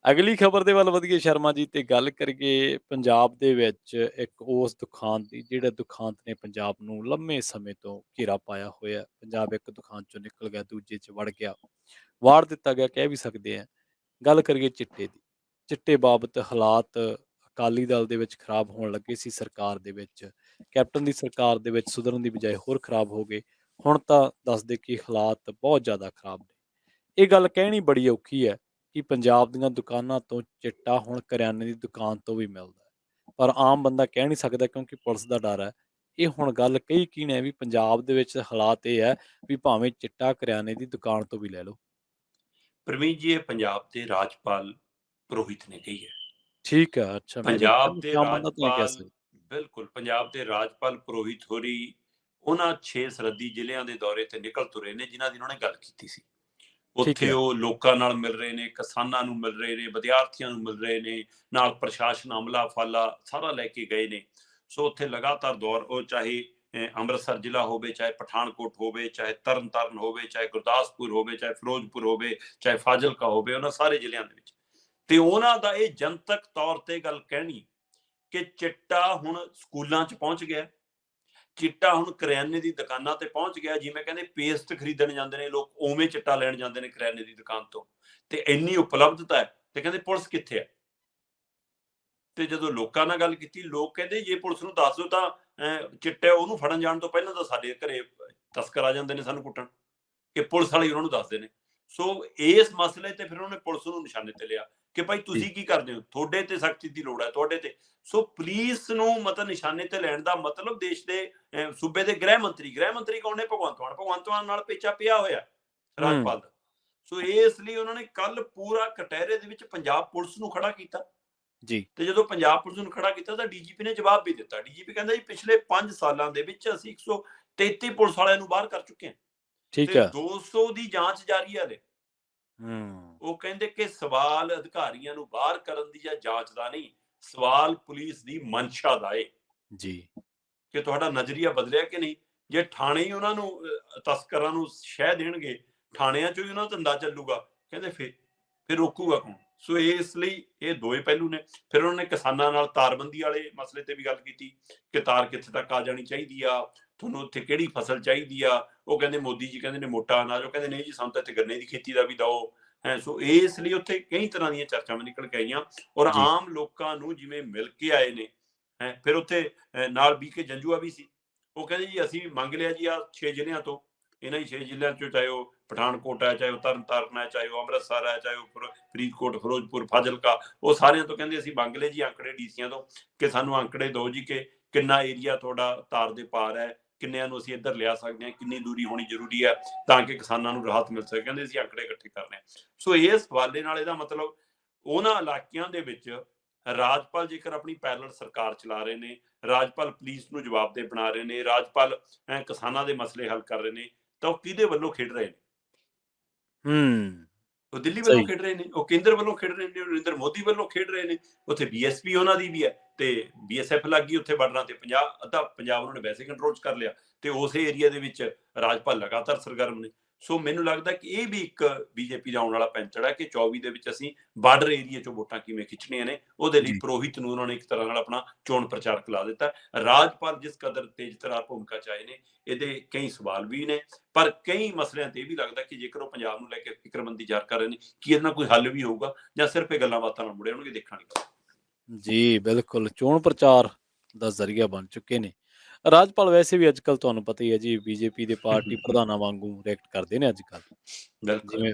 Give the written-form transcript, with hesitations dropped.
ਅਗਲੀ ਖਬਰ ਦੇ ਵੱਲ ਵਧੀਏ ਸ਼ਰਮਾ ਜੀ, ਤੇ ਗੱਲ ਕਰੀਏ ਪੰਜਾਬ ਦੇ ਵਿੱਚ ਇੱਕ ਉਸ ਦੁਖਾਂਤ ਦੀ, ਜਿਹੜਾ ਦੁਖਾਂਤ ਨੇ ਪੰਜਾਬ ਨੂੰ ਲੰਮੇ ਸਮੇਂ ਤੋਂ ਘੇਰਾ ਪਾਇਆ ਹੋਇਆ। ਪੰਜਾਬ ਇੱਕ ਦੁਖਾਂਤ ਚੋਂ ਨਿਕਲ ਗਿਆ, ਦੂਜੇ 'ਚ ਵੜ ਗਿਆ, ਵਾੜ ਦਿੱਤਾ ਗਿਆ ਕਹਿ ਵੀ ਸਕਦੇ ਹਾਂ। ਗੱਲ ਕਰੀਏ ਚਿੱਟੇ ਦੀ। ਚਿੱਟੇ ਬਾਬਤ ਹਾਲਾਤ ਅਕਾਲੀ ਦਲ ਦੇ ਵਿੱਚ ਖਰਾਬ ਹੋਣ ਲੱਗੇ ਸੀ, ਸਰਕਾਰ ਦੇ ਵਿੱਚ। ਕੈਪਟਨ ਦੀ ਸਰਕਾਰ ਦੇ ਵਿੱਚ ਸੁਧਰਨ ਦੀ ਬਜਾਏ ਹੋਰ ਖਰਾਬ ਹੋ ਗਏ। ਹੁਣ ਤਾਂ ਦੱਸਦੇ ਕਿ ਹਾਲਾਤ ਬਹੁਤ ਜ਼ਿਆਦਾ ਖਰਾਬ ਨੇ। ਇਹ ਗੱਲ ਕਹਿਣੀ ਬੜੀ ਔਖੀ ਹੈ ਕਿ ਪੰਜਾਬ ਦੀਆਂ ਦੁਕਾਨਾਂ ਤੋਂ ਚਿੱਟਾ ਹੁਣ ਕਰਿਆਨੇ ਦੀ ਦੁਕਾਨ ਤੋਂ ਵੀ ਮਿਲਦਾ ਹੈ, ਪਰ ਆਮ ਬੰਦਾ ਕਹਿ ਨਹੀਂ ਸਕਦਾ ਕਿਉਂਕਿ ਪੁਲਿਸ ਦਾ ਡਰ ਹੈ। ਇਹ ਹੁਣ ਗੱਲ ਕਹੀ ਕੀ ਨੇ ਵੀ ਪੰਜਾਬ ਦੇ ਵਿੱਚ ਹਾਲਾਤ ਇਹ ਹੈ ਵੀ ਭਾਵੇਂ ਚਿੱਟਾ ਕਰਿਆਨੇ ਦੀ ਦੁਕਾਨ ਤੋਂ ਵੀ ਲੈ ਲਓ। ਪ੍ਰਵੀਨ ਜੀ, ਇਹ ਪੰਜਾਬ ਦੇ ਰਾਜਪਾਲ ਪੁਰੋਹਿਤ ਨੇ ਕਹੀ ਹੈ। ਠੀਕ ਹੈ, ਅੱਛਾ, ਮੈਂ ਵੀ ਪੰਜਾਬ ਦੇ ਆਮ ਬੰਦਾ ਤਾਂ ਨਹੀਂ ਕਹਿ ਰਾਜਪਾਲ, ਸਕਦਾ। ਬਿਲਕੁਲ ਪੰਜਾਬ ਦੇ ਰਾਜਪਾਲ ਪੁਰੋਹਿਤ ਹੋਰੀ ਉਹਨਾਂ 6 ਸਰਹੱਦੀ ਜ਼ਿਲ੍ਹਿਆਂ ਦੇ ਦੌਰੇ ਤੇ ਨਿਕਲ ਤੁਰੇ ਨੇ, ਜਿਨ੍ਹਾਂ ਦੀ ਉਹਨਾਂ ਨੇ ਗੱਲ ਕੀਤੀ ਸੀ। ਠੀਕ ਉੱਥੇ ਹੈ। ਉਹ ਲੋਕਾਂ ਨਾਲ ਮਿਲ ਰਹੇ ਨੇ, ਕਿਸਾਨਾਂ ਨੂੰ ਮਿਲ ਰਹੇ ਨੇ, ਵਿਦਿਆਰਥੀਆਂ ਨੂੰ ਮਿਲ ਰਹੇ ਨੇ, ਨਾਲ ਪ੍ਰਸ਼ਾਸਨ ਅਮਲਾ ਫਾਲਾ ਸਾਰਾ ਲੈ ਕੇ ਗਏ ਨੇ। ਸੋ ਉੱਥੇ ਲਗਾਤਾਰ ਦੌਰ, ਉਹ ਚਾਹੇ ਅੰਮ੍ਰਿਤਸਰ ਜ਼ਿਲ੍ਹਾ ਹੋਵੇ, ਚਾਹੇ ਪਠਾਨਕੋਟ ਹੋਵੇ, ਚਾਹੇ ਤਰਨਤਾਰਨ ਹੋਵੇ, ਚਾਹੇ ਗੁਰਦਾਸਪੁਰ ਹੋਵੇ, ਚਾਹੇ ਫਿਰੋਜ਼ਪੁਰ ਹੋਵੇ, ਚਾਹੇ ਫਾਜ਼ਿਲਕਾ ਹੋਵੇ, ਉਹਨਾਂ ਸਾਰੇ ਜ਼ਿਲ੍ਹਿਆਂ ਦੇ ਵਿੱਚ। ਤੇ ਉਹਨਾਂ ਦਾ ਇਹ ਜਨਤਕ ਤੌਰ ਤੇ ਗੱਲ ਕਹਿਣੀ ਕਿ ਚਿੱਟਾ ਹੁਣ ਸਕੂਲਾਂ 'ਚ ਪਹੁੰਚ ਗਿਆ, ਚਿੱਟਾ ਹੁਣ ਕਰਿਆਨੇ ਦੀ ਦੁਕਾਨਾਂ ਤੇ ਪਹੁੰਚ ਗਿਆ। ਜਿਵੇਂ ਕਹਿੰਦੇ ਪੇਸਟ ਖਰੀਦਣ ਜਾਂਦੇ ਨੇ ਲੋਕ, ਉਵੇਂ ਚਿੱਟਾ ਲੈਣ ਜਾਂਦੇ ਨੇ ਕਰਿਆਨੇ ਦੀ ਦੁਕਾਨ ਤੋਂ। ਤੇ ਇੰਨੀ ਉਪਲਬਧਤਾ ਹੈ, ਤੇ ਕਹਿੰਦੇ ਪੁਲਿਸ ਕਿੱਥੇ ਹੈ। ਤੇ ਜਦੋਂ ਲੋਕਾਂ ਨਾਲ ਗੱਲ ਕੀਤੀ, ਲੋਕ ਕਹਿੰਦੇ ਜੇ ਪੁਲਿਸ ਨੂੰ ਦੱਸ ਦਿਓ ਤਾਂ ਚਿੱਟੇ ਉਹਨੂੰ ਫੜਨ ਜਾਣ ਤੋਂ ਪਹਿਲਾਂ ਤਾਂ ਸਾਡੇ ਘਰੇ ਤਸਕਰ ਆ ਜਾਂਦੇ ਨੇ ਸਾਨੂੰ ਕੁੱਟਣ, ਕਿ ਪੁਲਿਸ ਵਾਲੇ ਉਹਨਾਂ ਨੂੰ ਦੱਸਦੇ ਨੇ। ਸੋ ਇਸ ਮਸਲੇ ਤੇ ਫਿਰ ਉਹਨੇ ਪੁਲਿਸ ਨੂੰ ਨਿਸ਼ਾਨੇ ਤੇ ਲਿਆ ਕਿ ਭਾਈ ਤੁਸੀਂ ਕੀ ਕਰਦੇ ਹੋ, ਤੁਹਾਡੇ ਤੇ ਸਖਤੀ ਦੀ ਲੋੜ ਹੈ, ਤੁਹਾਡੇ ਤੇ। ਸੋ ਪੁਲਿਸ ਨੂੰ ਮਤਲਬ ਨਿਸ਼ਾਨੇ ਤੇ ਲੈਣ ਦਾ ਮਤਲਬ ਦੇਸ਼ ਦੇ ਸੂਬੇ ਦੇ ਗ੍ਰਹਿ ਮੰਤਰੀ ਕੌਣ ਨੇ? ਭਗਵੰਤ ਮਾਨ ਨਾਲ ਪੇਚਾ ਪਿਆ ਹੋਇਆ ਰਾਜਪਾਲ ਦਾ। ਸੋ ਇਸ ਲਈ ਉਹਨਾਂ ਨੇ ਕੱਲ ਪੂਰਾ ਕਟਹਿਰੇ ਦੇ ਵਿੱਚ ਪੰਜਾਬ ਪੁਲਿਸ ਨੂੰ ਖੜਾ ਕੀਤਾ ਜੀ। ਤੇ ਜਦੋਂ ਪੰਜਾਬ ਪੁਲਿਸ ਨੂੰ ਖੜਾ ਕੀਤਾ ਤਾਂ ਡੀਜੀਪੀ ਨੇ ਜਵਾਬ ਵੀ ਦਿੱਤਾ। ਡੀਜੀਪੀ ਕਹਿੰਦਾ ਜੀ ਪਿਛਲੇ 5 ਸਾਲਾਂ ਦੇ ਵਿੱਚ ਅਸੀਂ 133 ਪੁਲਿਸ ਵਾਲਿਆਂ ਨੂੰ ਬਾਹਰ ਕਰ ਚੁੱਕੇ ਹਾਂ ਠੀਕ ਤੇ ਹੈ। 200 ਦੀ ਜਾਂਚ ਜਾਰੀ ਹੈ। ਉਹ ਕਹਿੰਦੇ ਕਿ ਸਵਾਲ ਅਧਿਕਾਰੀਆਂ ਨੂੰ ਬਾਹਰ ਕਰਨ ਦੀ ਜਾਂ ਜਾਂਚ ਦਾ ਨਹੀਂ, ਸਵਾਲ ਪੁਲਿਸ ਦੀ ਮਨਸ਼ਾ ਦਾ ਏ ਜੀ, ਕਿ ਤੁਹਾਡਾ ਨਜ਼ਰੀਆ ਬਦਲਿਆ ਕਿ ਨਹੀਂ। ਜੇ ਥਾਣੇ ਹੀ ਉਹਨਾਂ ਨੂੰ ਤਸਕਰਾਂ ਨੂੰ ਸ਼ਹਿ ਦੇਣਗੇ, ਥਾਣਿਆਂ ਚੋਂ ਹੀ ਉਹਨਾਂ ਦਾ ਧੰਦਾ ਚੱਲੂਗਾ, ਕਹਿੰਦੇ ਫਿਰ ਰੋਕੂਗਾ ਕੌਣ। ਸੋ ਇਸ ਲਈ ਇਹ ਦੋਏ ਪਹਿਲੂ ਨੇ। ਫਿਰ ਉਹਨਾਂ ਨੇ ਕਿਸਾਨਾਂ ਨਾਲ ਤਾਰਬੰਦੀ ਵਾਲੇ ਮਸਲੇ ਤੇ ਵੀ ਗੱਲ ਕੀਤੀ ਕਿ ਤਾਰ ਕਿੱਥੇ ਤੱਕ ਆ ਜਾਣੀ ਚਾਹੀਦੀ ਆ, ਤੁਹਾਨੂੰ ਉੱਥੇ ਕਿਹੜੀ ਫਸਲ ਚਾਹੀਦੀ ਆ। ਉਹ ਕਹਿੰਦੇ ਮੋਦੀ ਜੀ ਕਹਿੰਦੇ ਨੇ ਮੋਟਾ ਅਨਾਜ, ਉਹ ਕਹਿੰਦੇ ਨਹੀਂ ਜੀ ਸਾਨੂੰ ਤਾਂ ਇੱਥੇ ਗੰਨੇ ਦੀ ਖੇਤੀ ਦਾ ਵੀ ਦਿਓ ਹੈ। ਸੋ ਇਸ ਲਈ ਉੱਥੇ ਕਈ ਤਰ੍ਹਾਂ ਦੀਆਂ ਚਰਚਾਵਾਂ ਨਿਕਲ ਕੇ ਆਈਆਂ ਔਰ ਜੀ। ਆਮ ਲੋਕਾਂ ਨੂੰ ਜਿਵੇਂ ਮਿਲ ਕੇ ਆਏ ਨੇ ਹੈ। ਫਿਰ ਉੱਥੇ ਨਾਲ ਬੀਕੇ ਜੰਜੂਆ ਵੀ ਸੀ। ਉਹ ਕਹਿੰਦੇ ਜੀ ਅਸੀਂ ਮੰਗ ਲਿਆ ਜੀ ਆ 6 ਜ਼ਿਲ੍ਹਿਆਂ ਤੋਂ, ਇਹਨਾਂ ਹੀ 6 ਜ਼ਿਲ੍ਹਿਆਂ ਚੋਂ, ਚਾਹੇ ਉਹ ਪਠਾਨਕੋਟ ਹੈ, ਚਾਹੇ ਉਹ ਤਰਨਤਾਰਨ ਹੈ, ਚਾਹੇ ਉਹ ਅੰਮ੍ਰਿਤਸਰ ਹੈ, ਚਾਹੇ ਉਹ ਫਰੀਦਕੋਟ, ਫਿਰੋਜ਼ਪੁਰ, ਫਾਜ਼ਿਲਕਾ, ਉਹ ਸਾਰਿਆਂ ਤੋਂ ਕਹਿੰਦੇ ਅਸੀਂ ਮੰਗ ਲਏ ਜੀ ਆંકੜੇ ਡੀਸੀਆਂ ਤੋਂ ਕਿ ਸਾਨੂੰ ਆંકੜੇ ਦਿਓ ਜੀ ਕਿ ਕਿੰਨਾ ਏਰੀਆ ਤੁਹਾਡਾ ਤਾਰ ਦੇ ਪਾਰ ਹੈ, ਕਿੰਨਿਆਂ ਨੂੰ ਅਸੀਂ ਇੱਧਰ ਲਿਆ ਸਕਦੇ ਹਾਂ, ਕਿੰਨੀ ਦੂਰੀ ਹੋਣੀ ਜ਼ਰੂਰੀ ਹੈ ਤਾਂ ਕਿ ਕਿਸਾਨਾਂ ਨੂੰ ਰਾਹਤ ਮਿਲ ਸਕੇ। ਕਹਿੰਦੇ ਅਸੀਂ ਆંકੜੇ ਇਕੱਠੇ ਕਰਨੇ ਆ। ਸੋ ਇਸ ਹਵਾਲੇ ਨਾਲ ਇਹਦਾ ਮਤਲਬ ਉਹਨਾਂ ਇਲਾਕਿਆਂ ਦੇ ਵਿੱਚ ਰਾਜਪਾਲ ਜੇਕਰ ਆਪਣੀ ਪੈਰਲਲ ਸਰਕਾਰ ਚਲਾ ਰਹੇ ਨੇ, ਰਾਜਪਾਲ ਪੁਲਿਸ ਨੂੰ ਜਵਾਬਦੇਹ ਬਣਾ ਰਹੇ ਨੇ, ਰਾਜਪਾਲ ਕਿਸਾਨਾਂ ਦੇ ਮਸਲੇ ਹੱਲ ਕਰ ਰਹੇ ਨੇ, ਤਾਂ ਉਹ ਕਿਹਦੇ ਵੱਲੋਂ ਖੇਡ ਰਹੇ ਨੇ? ਉਹ ਦਿੱਲੀ ਵੱਲੋਂ ਸਹੀ। ਖੇਡ ਰਹੇ ਨੇ, ਉਹ ਕੇਂਦਰ ਵੱਲੋਂ ਖੇਡ ਰਹੇ ਨੇ, ਨਰਿੰਦਰ ਮੋਦੀ ਵੱਲੋਂ ਖੇਡ ਰਹੇ ਨੇ। ਉੱਥੇ ਬੀਐਸਪੀ ਉਹਨਾਂ ਦੀ ਵੀ ਹੈ ਤੇ ਬੀਐਸਐਫ ਲੱਗ ਗਈ ਉੱਥੇ ਬਾਰਡਰਾਂ ਤੇ। ਅੱਧਾ ਪੰਜਾਬ ਉਹਨਾਂ ਨੇ ਵੈਸੇ ਕੰਟਰੋਲ ਕਰ ਲਿਆ ਤੇ ਉਸੇ ਏਰੀਆ ਦੇ ਵਿੱਚ ਰਾਜਪਾਲ ਲਗਾਤਾਰ ਸਰਗਰਮ ਨੇ। ਸੋ ਮੈਨੂੰ ਲੱਗਦਾ ਕਿ ਇਹ ਵੀ ਇੱਕ ਬੀਜੇਪੀ ਦਾ ਆਉਣ ਵਾਲਾ ਪੈਂਚੜ ਹੈ ਕਿ 24 ਦੇ ਵਿੱਚ ਅਸੀਂ ਬਾਰਡਰ ਏਰੀਆ ਚੋਂ ਵੋਟਾਂ ਕਿਵੇਂ ਖਿੱਚਣੀਆਂ ਨੇ। ਉਹਦੇ ਲਈ ਜੀ। ਪੁਰੋਹਿਤ ਨੂੰ ਉਹਨਾਂ ਨੇ ਇੱਕ ਤਰ੍ਹਾਂ ਨਾਲ ਆਪਣਾ ਚੋਣ ਪ੍ਰਚਾਰਕ ਲਾ ਦਿੱਤਾ। ਰਾਜਪਾਲ ਜਿਸ ਕਦਰ ਤੇਜ਼ ਤਰਾਰ ਭੂਮਿਕਾ ਚ ਆਏ ਨੇ, ਇਹਦੇ ਕਈ ਸਵਾਲ ਵੀ ਨੇ, ਪਰ ਕਈ ਮਸਲਿਆਂ ਤੇ ਇਹ ਵੀ ਲੱਗਦਾ ਕਿ ਜੇਕਰ ਉਹ ਪੰਜਾਬ ਨੂੰ ਲੈ ਕੇ ਫਿਕਰਮੰਦੀ ਜ਼ਾਹਰ ਕਰ ਰਹੇ ਨੇ, ਕੀ ਇਹਦੇ ਨਾਲ ਕੋਈ ਹੱਲ ਵੀ ਹੋਊਗਾ ਜਾਂ ਸਿਰਫ ਇਹ ਗੱਲਾਂ ਬਾਤਾਂ ਨਾਲ ਮੁੜੇ ਆਉਣਗੇ, ਦੇਖਾਂਗੇ। ਜੀ, ਬਿਲਕੁਲ ਚੋਣ ਪ੍ਰਚਾਰ ਦਾ ਜ਼ਰੀਆ ਬਣ ਚੁੱਕੇ ਨੇ। ਰਾਜਪਾਲ ਵੈਸੇ ਵੀ ਅੱਜ-ਕੱਲ੍ਹ ਤੁਹਾਨੂੰ ਪਤਾ ਹੀ ਹੈ ਜੀ, ਬੀਜੇਪੀ ਦੇ ਪਾਰਟੀ ਪ੍ਰਧਾਨਾਂ ਵਾਂਗੂ ਰਿਐਕਟ ਕਰਦੇ ਨੇ ਅੱਜ-ਕੱਲ੍ਹ। ਬਿਲਕੁਲ। ਜਿਵੇਂ